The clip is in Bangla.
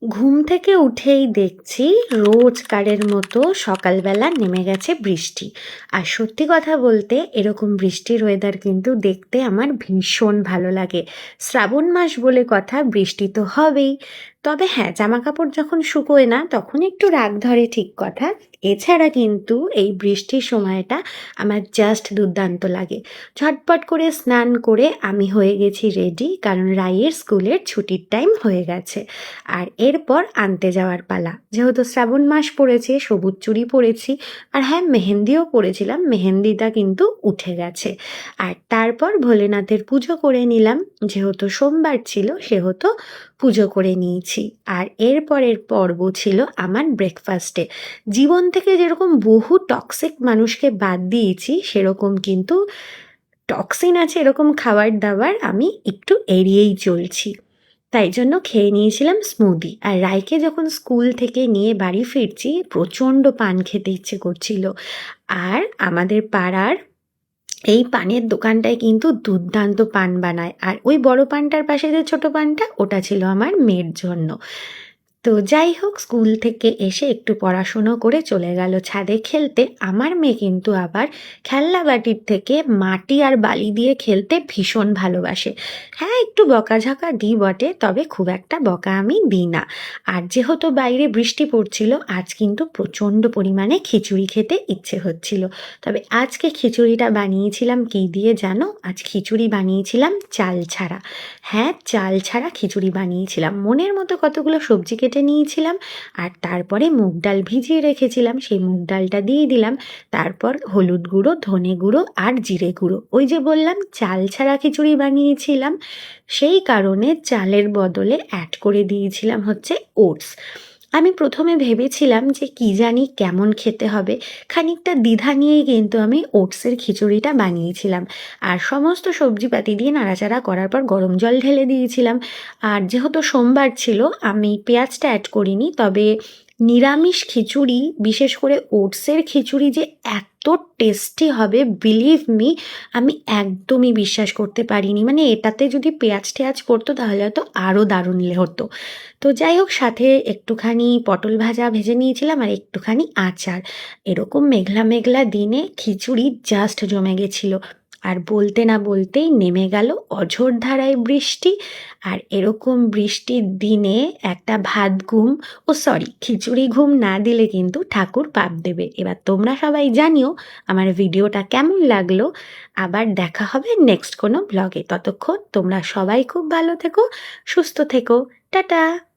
ঘুম থেকে উঠেই দেখছি রোজকারের মতো সকালবেলা নেমে গেছে বৃষ্টি। আর সত্যি কথা বলতে এরকম বৃষ্টির ওয়েদার কিন্তু দেখতে আমার ভীষণ ভালো লাগে। শ্রাবণ মাস বলে কথা, বৃষ্টি তো হবেই। তবে হ্যাঁ, জামা কাপড় যখন শুকোয় না তখন একটু রাগ ধরে, ঠিক কথা। এছাড়া কিন্তু এই বৃষ্টির সময়টা আমার জাস্ট দুর্দান্ত লাগে। ঝটপট করে স্নান করে আমি হয়ে গেছি রেডি, কারণ রাইয়ের স্কুলের ছুটির টাইম হয়ে গেছে। আর এরপর আনতে যাওয়ার পালা। যেহেতু শ্রাবণ মাস পড়েছে, সবুজ চুড়ি পরেছি। আর হ্যাঁ, মেহেন্দিও পরেছিলাম, মেহেন্দিটা কিন্তু উঠে গেছে। আর তারপর ভোলেনাথের পুজো করে নিলাম। যেহেতু সোমবার ছিল সেহেতু পুজো করে নিয়েছি। আর এরপরের পর্ব ছিল আমার ব্রেকফাস্টে। জীবন থেকে যেরকম বহু টক্সিক মানুষকে বাদ দিয়েছি, সেরকম কিন্তু টক্সিন আছে এরকম খাবার দাবার আমি একটু এড়িয়েই চলছি। তাই জন্য খেয়ে নিয়েছিলাম স্মুদি। আর রায়কে যখন স্কুল থেকে নিয়ে বাড়ি ফিরছি, প্রচণ্ড পান খেতে ইচ্ছে করছিল। আর আমাদের পাড়ার এই পানের দোকানটায় কিন্তু দুর্দান্ত পান বানায়। আর ওই বড় পানটার পাশে যে ছোট পানটা, ওটা ছিল আমার মেয়ের জন্য। তো যাই হোক, স্কুল থেকে এসে একটু পড়াশুনো করে চলে গেল ছাদে খেলতে। আমার মেয়ে কিন্তু আবার খেলনা বাটির থেকে মাটি আর বালি দিয়ে খেলতে ভীষণ ভালোবাসে। হ্যাঁ, একটু বকাঝকা দিই বটে, তবে খুব একটা বকা আমি দিই না। আর যেহেতু বাইরে বৃষ্টি পড়ছিল, আজ কিন্তু প্রচণ্ড পরিমাণে খিচুড়ি খেতে ইচ্ছে হচ্ছিল। তবে আজকে খিচুড়িটা বানিয়েছিলাম কী দিয়ে জানো? আজ খিচুড়ি বানিয়েছিলাম চাল ছাড়া। হ্যাঁ, চাল ছাড়া খিচুড়ি বানিয়েছিলাম। মনের মতো কতগুলো সবজি কেটে নিয়েছিলাম, আর তারপরে মুগ ডাল ভিজিয়ে রেখেছিলাম, সেই মুগ ডালটা দিয়ে দিলাম। তারপর হলুদ গুঁড়ো, ধনে গুঁড়ো আর জিরে গুঁড়ো, ওই যে বললাম চাল ছাড়া খিচুড়ি বানিয়েছিলাম, সেই কারণে চালের বদলে অ্যাড করে দিয়েছিলাম হচ্ছে ওটস। আমি প্রথমে ভেবেছিলাম যে কি জানি কেমন খেতে হবে, খানিকটা দ্বিধা নিয়েই কিন্তু আমি ওটসের খিচুড়িটা বানিয়েছিলাম। আর সমস্ত সবজিপাতি দিয়ে নাড়াচাড়া করার পর গরম জল ঢেলে দিয়েছিলাম। আর যেহেতু সোমবার ছিল, আমি পেঁয়াজটা অ্যাড করিনি। তবে নিরামিষ খিচুড়ি, বিশেষ করে ওটসের খিচুড়ি যে এত টেস্টি হবে, বিলিভ মি, আমি একদমই বিশ্বাস করতে পারিনি। মানে এটাতে যদি পেঁয়াজ টেয়াজ পড়তো তাহলে হয়তো আরও দারুণ হতো। তো যাই হোক, সাথে একটুখানি পটল ভাজা ভেজে নিয়েছিলাম আর একটুখানি আচার। এরকম মেঘলা মেঘলা দিনে খিচুড়ি জাস্ট জমে গেছিল। আর বলতে না বলতেই নেমে গেল অঝোর ধারায় বৃষ্টি। আর এরকম বৃষ্টির দিনে একটা ভাত ঘুম, ও সরি, খিচুড়ি ঘুম না দিলে কিন্তু ঠাকুর পাপ দেবে। এবার তোমরা সবাই জানিও আমার ভিডিওটা কেমন লাগলো। আবার দেখা হবে নেক্সট কোনো ব্লগে। ততক্ষণ তোমরা সবাই খুব ভালো থেকো, সুস্থ থেকো। টাটা।